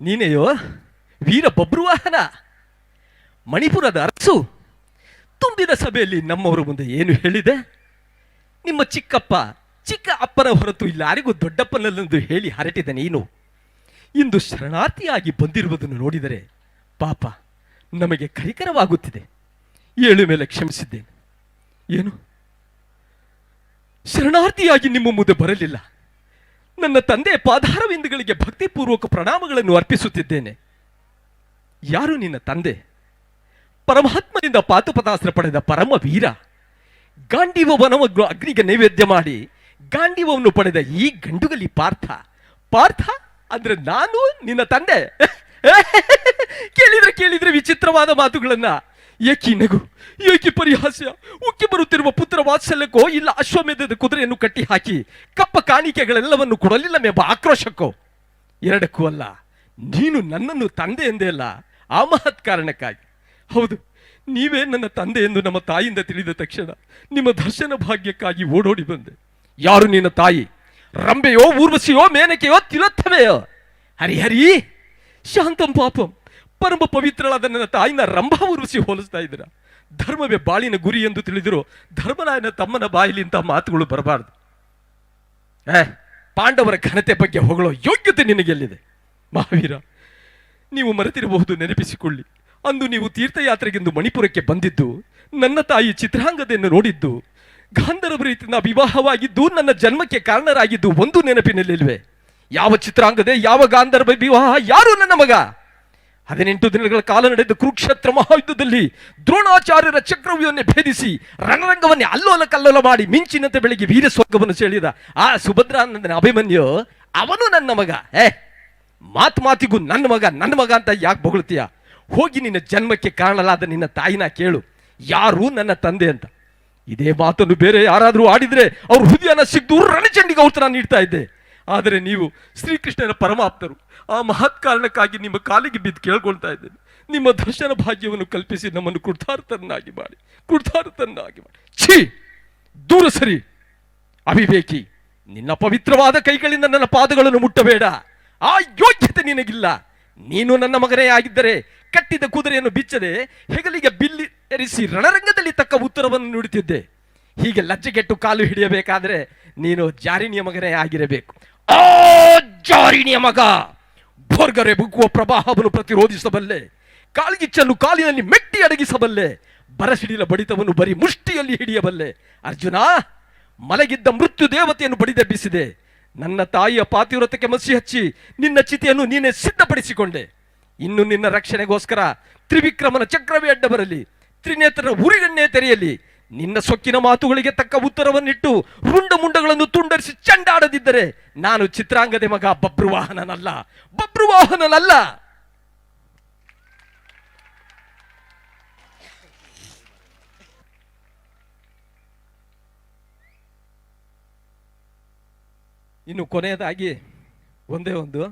ನೀನೆಯೋ ವೀರ ಬಬ್ರುವಾಹನ, ಮಣಿಪುರದ ಅರಸು. ತುಂಬಿದ ಸಭೆಯಲ್ಲಿ ನಮ್ಮವರ ಮುಂದೆ ಏನು ಹೇಳಿದೆ? ನಿಮ್ಮ ಚಿಕ್ಕ ಅಪ್ಪನ ಹೊರತು ಇಲ್ಲಾರಿಗೂ ದೊಡ್ಡಪ್ಪನಲ್ಲೆಂದು ಹೇಳಿ ಹರಟಿದ ನೀನು ಇಂದು ಶರಣಾರ್ಥಿಯಾಗಿ ಬಂದಿರುವುದನ್ನು ನೋಡಿದರೆ ಪಾಪ ನಮಗೆ ಕರಿಕರವಾಗುತ್ತಿದೆ. ಏಳು ಮೇಲೆ ಕ್ಷಮಿಸಿದ್ದೇನೆ. ಏನು ಶರಣಾರ್ಥಿಯಾಗಿ ನಿಮ್ಮ ಮುಂದೆ ಬರಲಿಲ್ಲ? ನನ್ನ ತಂದೆ ಪಾದಾರವಿಂದಗಳಿಗೆ ಭಕ್ತಿಪೂರ್ವಕ ಪ್ರಣಾಮಗಳನ್ನು ಅರ್ಪಿಸುತ್ತಿದ್ದೇನೆ. ಯಾರು ನಿನ್ನ ತಂದೆ? ಪರಮಾತ್ಮನಿಂದ ಪಾತುಪತಾಸ್ತ್ರ ಪಡೆದ ಪರಮ ವೀರ. ಗಾಂಡೀವ ವನವನ್ನು ಅಗ್ನಿಗೆ ನೈವೇದ್ಯ ಮಾಡಿ ಗಾಂಡೀವವನ್ನು ಪಡೆದ ಈ ಗಂಡುಗಲಿ ಪಾರ್ಥ ಅಂದ್ರೆ ನಾನು ನಿನ್ನ ತಂದೆ. ಕೇಳಿದ್ರೆ ವಿಚಿತ್ರವಾದ ಮಾತುಗಳನ್ನ. ಏಕಿ ನಗು, ಏಕಿ ಪರಿಹಾಸ್ಯ. ಉಕ್ಕಿ ಬರುತ್ತಿರುವ ಪುತ್ರ ವಾತ್ಸಲ್ಯಕ್ಕೋ ಇಲ್ಲ ಅಶ್ವಮೇಧದ ಕುದುರೆಯನ್ನು ಕಟ್ಟಿ ಹಾಕಿ ಕಪ್ಪ ಕಾಣಿಕೆಗಳೆಲ್ಲವನ್ನು ಕೊಡಲಿಲ್ಲವೆಂಬ ಆಕ್ರೋಶಕ್ಕೋ? ಎರಡಕ್ಕೂ ಅಲ್ಲ, ನೀನು ನನ್ನನ್ನು ತಂದೆ ಎಂದೇ ಅಲ್ಲ, ಆ ಮಹತ್ ಕಾರಣಕ್ಕಾಗಿ. ಹೌದು, ನೀವೇ ನನ್ನ ತಂದೆ ಎಂದು ನಮ್ಮ ತಾಯಿಯಿಂದ ತಿಳಿದ ತಕ್ಷಣ ನಿಮ್ಮ ದರ್ಶನ ಭಾಗ್ಯಕ್ಕಾಗಿ ಓಡೋಡಿ ಬಂದೆ. ಯಾರು ನಿನ್ನ ತಾಯಿ? ರಂಬೆಯೋ, ಊರ್ವಶಿಯೋ, ಮೇನಕೆಯೋ, ತಿಲೋತ್ತಮೆಯೋ? ಹರಿಹರಿ ಶಾಂತಂ ಪಾಪಂ. ಪರಮ ಪವಿತ್ರಳಾದ ನನ್ನ ತಾಯಿನ ರಂಭಾ ಊರ್ವಶಿ ಹೋಲಿಸ್ತಾ ಇದ್ದೀರ. ಧರ್ಮವೇ ಬಾಳಿನ ಗುರಿ ಎಂದು ತಿಳಿದಿರೋ ಧರ್ಮರಾಯನ ತಮ್ಮನ ಬಾಯಿಲಿ ಇಂತಹ ಮಾತುಗಳು ಬರಬಾರದು. ಪಾಂಡವರ ಘನತೆ ಬಗ್ಗೆ ಹೊಗಳೋ ಯೋಗ್ಯತೆ ನಿನಗೆಲ್ಲಿದೆ? ಮಹಾವೀರ, ನೀವು ಮರೆತಿರಬಹುದು, ನೆನಪಿಸಿಕೊಳ್ಳಿ. ಅಂದು ನೀವು ತೀರ್ಥಯಾತ್ರೆಗೆಂದು ಮಣಿಪುರಕ್ಕೆ ಬಂದಿದ್ದು, ನನ್ನ ತಾಯಿ ಚಿತ್ರಾಂಗದೆಯನ್ನು ನೋಡಿದ್ದು, ಗಾಂಧರ್ವ ರೀತಿಯಿಂದ ವಿವಾಹವಾಗಿದ್ದು, ನನ್ನ ಜನ್ಮಕ್ಕೆ ಕಾರಣರಾಗಿದ್ದು ಒಂದು ನೆನಪಿನಲ್ಲಿಲ್ವೇ? ಯಾವ ಚಿತ್ರಾಂಗದೆ, ಯಾವ ಗಾಂಧರ್ವ ವಿವಾಹ, ಯಾರು ನನ್ನ ಮಗ? 18 ದಿನಗಳ ಕಾಲ ನಡೆದ ಕುರುಕ್ಷೇತ್ರ ಮಹಾಯುದ್ಧದಲ್ಲಿ ದ್ರೋಣಾಚಾರ್ಯರ ಚಕ್ರವ್ಯೂಹವನ್ನೇ ಭೇದಿಸಿ ರಣರಂಗವನ್ನೇ ಅಲ್ಲೋಲ ಕಲ್ಲೋಲ ಮಾಡಿ ಮಿಂಚಿನಂತೆ ಬೆಳಗ್ಗೆ ವೀರ ಸ್ವರ್ಗವನ್ನು ಸೆಳೆದ ಆ ಸುಭದ್ರಾನಂದನ ಅಭಿಮನ್ಯು ಅವನು ನನ್ನ ಮಗ. ಮಾತಿಗೂ ನನ್ನ ಮಗ ಅಂತ ಯಾಕೆ ಬೊಗಳ್ತೀಯ? ಹೋಗಿ ನಿನ್ನ ಜನ್ಮಕ್ಕೆ ಕಾರಣಲಾದ ನಿನ್ನ ತಾಯಿನ ಕೇಳು, ಯಾರು ನನ್ನ ತಂದೆ ಅಂತ. ಇದೇ ಮಾತನ್ನು ಬೇರೆ ಯಾರಾದರೂ ಆಡಿದ್ರೆ ಅವ್ರ ಹೃದಯನ ಸಿಗ್ದು ರಣಚಂಡಿಗೆ ಔತಣ ನೀಡ್ತಾ ಇದ್ದೆ. ಆದರೆ ನೀವು ಶ್ರೀಕೃಷ್ಣನ ಪರಮಾಪ್ತರು. ಆ ಮಹತ್ ಕಾರಣಕ್ಕಾಗಿ ನಿಮ್ಮ ಕಾಲಿಗೆ ಬಿದ್ದು ಕೇಳ್ಕೊಳ್ತಾ ಇದ್ದೇನೆ. ನಿಮ್ಮ ದರ್ಶನ ಭಾಗ್ಯವನ್ನು ಕಲ್ಪಿಸಿ ನಮ್ಮನ್ನು ಕೃತಾರ್ಥನಾಗಿ ಮಾಡಿ. ಛೀ, ದೂರ ಸರಿ ಅವಿವೇಕಿ. ನಿನ್ನ ಪವಿತ್ರವಾದ ಕೈಗಳಿಂದ ನನ್ನ ಪಾದಗಳನ್ನು ಮುಟ್ಟಬೇಡ. ಆ ಯೋಗ್ಯತೆ ನಿನಗಿಲ್ಲ. ನೀನು ನನ್ನ ಮಗನೇ ಆಗಿದ್ದರೆ ಕಟ್ಟಿದ ಕುದುರೆಯನ್ನು ಬಿಚ್ಚದೆ ಹೆಗಲಿಗೆ ಬಿಲ್ಲಿ ಎರಿಸಿ ರಣರಂಗದಲ್ಲಿ ತಕ್ಕ ಉತ್ತರವನ್ನು ನೀಡುತ್ತಿದ್ದೆ. ಹೀಗೆ ಲಜ್ಜೆಗೆಟ್ಟು ಕಾಲು ಹಿಡಿಯಬೇಕಾದ್ರೆ ನೀನು ಜಾರಿಣಿಯ ಮಗನೇ ಆಗಿರಬೇಕು. ಆ ಜಾರಿಣಿಯ ಮಗ! ಭೋರ್ಗರೆ ಬುಗ್ಗುವ ಪ್ರವಾಹವನ್ನು ಪ್ರತಿರೋಧಿಸಬಲ್ಲೆ, ಕಾಲ್ಗಿಚ್ಚನ್ನು ಕಾಲಿನಲ್ಲಿ ಮೆಟ್ಟಿ ಅಡಗಿಸಬಲ್ಲೆ, ಬರಸಿಡಿಲ ಬಡಿತವನ್ನು ಬರೀ ಮುಷ್ಟಿಯಲ್ಲಿ ಹಿಡಿಯಬಲ್ಲೆ. ಅರ್ಜುನ, ಮಲಗಿದ್ದ ಮೃತ್ಯು ದೇವತೆಯನ್ನು ಬಡಿದೆಬ್ಬಿಸಿದೆ. ನನ್ನ ತಾಯಿಯ ಪಾತಿವ್ರತಕ್ಕೆ ಮಸಿ ಹಚ್ಚಿ ನಿನ್ನ ಚಿತೆಯನ್ನು ನೀನೇ ಸಿದ್ಧಪಡಿಸಿಕೊಂಡೆ. ಇನ್ನು ನಿನ್ನ ರಕ್ಷಣೆಗೋಸ್ಕರ ತ್ರಿವಿಕ್ರಮನ ಚಕ್ರವೇ ಅಡ್ಡ ಬರಲಿ, ತ್ರಿನೇತ್ರನ ಉರಿಗಣ್ಣೆ ತೆರೆಯಲಿ. ನಿನ್ನ ಸೊಕ್ಕಿನ ಮಾತುಗಳಿಗೆ ತಕ್ಕ ಉತ್ತರವನ್ನಿಟ್ಟು ರುಂಡ ಮುಂಡಗಳನ್ನು ತುಂಡರಿಸಿ ಚಂಡಾಡದಿದ್ದರೆ ನಾನು ಚಿತ್ರಾಂಗದೆ ಮಗ ಬಬ್ರುವಾಹನನಲ್ಲ. ಇನ್ನು ಕೊನೆಯದಾಗಿ ಒಂದೇ ಒಂದು,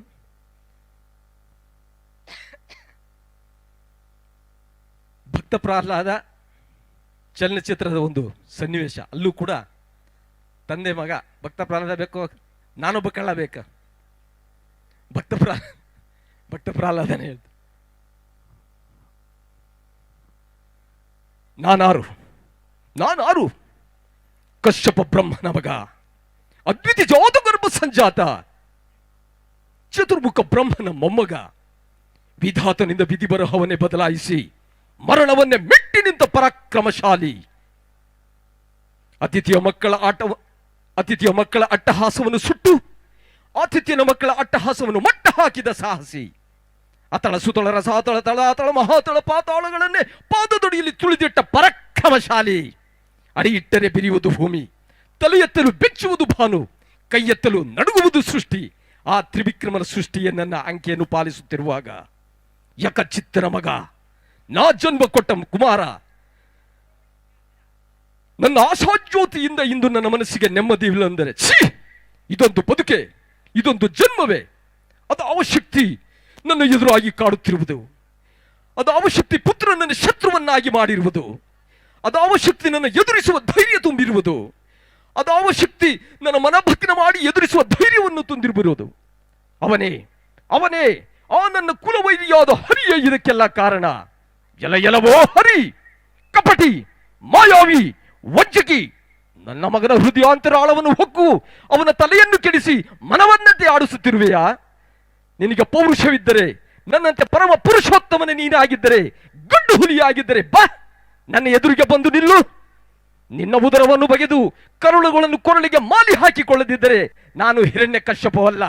ಭಕ್ತ ಪ್ರಹ್ಲಾದ ಚಲನಚಿತ್ರದ ಒಂದು ಸನ್ನಿವೇಶ. ಅಲ್ಲೂ ಕೂಡ ತಂದೆ ಮಗ ಭಕ್ತ ಪ್ರಹ್ಲಾದ ಬೇಕು, ನಾನೊಬ್ಬ ಕಳ್ಳ ಬೇಕ. ಭಕ್ತ ಪ್ರಹ್ಲಾದನೇ ಹೇಳ್ದು, ನಾನಾರು ಕಶ್ಯಪ ಬ್ರಹ್ಮನ ಮಗ, ಅದ್ವಿತೀಯ ಜಾತ ಗರ್ಭ ಸಂಜಾತ, ಚತುರ್ಮುಖ ಬ್ರಹ್ಮನ ಮೊಮ್ಮಗ. ವಿಧಾತನಿಂದ ವಿಧಿ ಬರಹವನ್ನೇ ಬದಲಾಯಿಸಿ ಮರಣವನ್ನೇ ಮೆಟ್ಟಿ ನಿಂತ ಪರಾಕ್ರಮಶಾಲಿ. ಅತಿಥಿಯ ಮಕ್ಕಳ ಅಟ್ಟಹಾಸವನ್ನು ಸುಟ್ಟು ಆತಿಥ್ಯನ ಮಕ್ಕಳ ಅಟ್ಟಹಾಸವನ್ನು ಮಟ್ಟ ಹಾಕಿದ ಸಾಹಸಿ. ಅತಳ ಸುತಳ ರಸಾತಳ ತಳಾತಳ ಮಹಾತಳ ಪಾತಾಳಗಳನ್ನೇ ಪಾದದೊಡಿಯಲ್ಲಿ ತುಳಿದಿಟ್ಟ ಪರಾಕ್ರಮಶಾಲಿ. ಅಡಿ ಇಟ್ಟರೆ ಬಿರಿಯುವುದು ಭೂಮಿ, ತಲೆ ಎತ್ತಲು ಬೆಚ್ಚುವುದು ಭಾನು, ಕೈ ಎತ್ತಲು ನಡುಗುವುದು ಸೃಷ್ಟಿ. ಆ ತ್ರಿವಿಕ್ರಮನ ಸೃಷ್ಟಿಯನ್ನ ಅಂಕೆಯನ್ನು ಪಾಲಿಸುತ್ತಿರುವಾಗ ಯಕಚಿತ್ತನ ಮಗ, ನಾ ಜನ್ಮ ಕೊಟ್ಟ ಕುಮಾರ, ನನ್ನ ಆಶಾಜ್ಯೋತಿಯಿಂದ ಇಂದು ನನ್ನ ಮನಸ್ಸಿಗೆ ನೆಮ್ಮದಿ ಇಲ್ಲ ಅಂದರೆ ಇದೊಂದು ಬದುಕೆ, ಇದೊಂದು ಜನ್ಮವೇ? ಅದು ಅವಶಕ್ತಿ ನನ್ನ ಎದುರಾಗಿ ಕಾಡುತ್ತಿರುವುದು, ಅದು ಅವಶಕ್ತಿ ಪುತ್ರನನ್ನು ಶತ್ರುವನ್ನಾಗಿ ಮಾಡಿರುವುದು, ಅದು ಅವಶಕ್ತಿ ನನ್ನ ಎದುರಿಸುವ ಧೈರ್ಯ ತುಂಬಿರುವುದು, ಅದು ಅವಶಕ್ತಿ ನನ್ನ ಮನಭಗ್ನ ಮಾಡಿ ಎದುರಿಸುವ ಧೈರ್ಯವನ್ನು ತುಂಬಿರುವುದು. ಅವನೇ ಆ ನನ್ನ ಕುಲವೈರಿಯಾದ ಹರಿಯೇ ಇದಕ್ಕೆಲ್ಲ ಕಾರಣ. ಎಲವೋ ಹರಿ, ಕಪಟಿ, ಮಾಯಾವಿ, ವಂಚಕಿ, ನನ್ನ ಮಗನ ಹೃದಯಾಂತರಾಳವನ್ನು ಹೊಕ್ಕು ಅವನ ತಲೆಯನ್ನು ಕೆಡಿಸಿ ಮನವನ್ನಂತೆ ಆಡಿಸುತ್ತಿರುವೆಯಾ? ನಿನಗೆ ಪೌರುಷವಿದ್ದರೆ, ನನ್ನಂತೆ ಪರಮ ಪುರುಷೋತ್ತಮನ ನೀನಾಗಿದ್ದರೆ, ಗಂಡು ಹುಲಿಯಾಗಿದ್ದರೆ ಬಾ ನನ್ನ ಎದುರಿಗೆ ಬಂದು ನಿಲ್ಲು. ನಿನ್ನ ಉದರವನ್ನು ಬಗೆದು ಕರುಳುಗಳನ್ನು ಕೊರಳಿಗೆ ಮಾಲಿ ಹಾಕಿಕೊಳ್ಳದಿದ್ದರೆ ನಾನು ಹಿರಣ್ಯ ಕಶ್ಯಪವಲ್ಲ.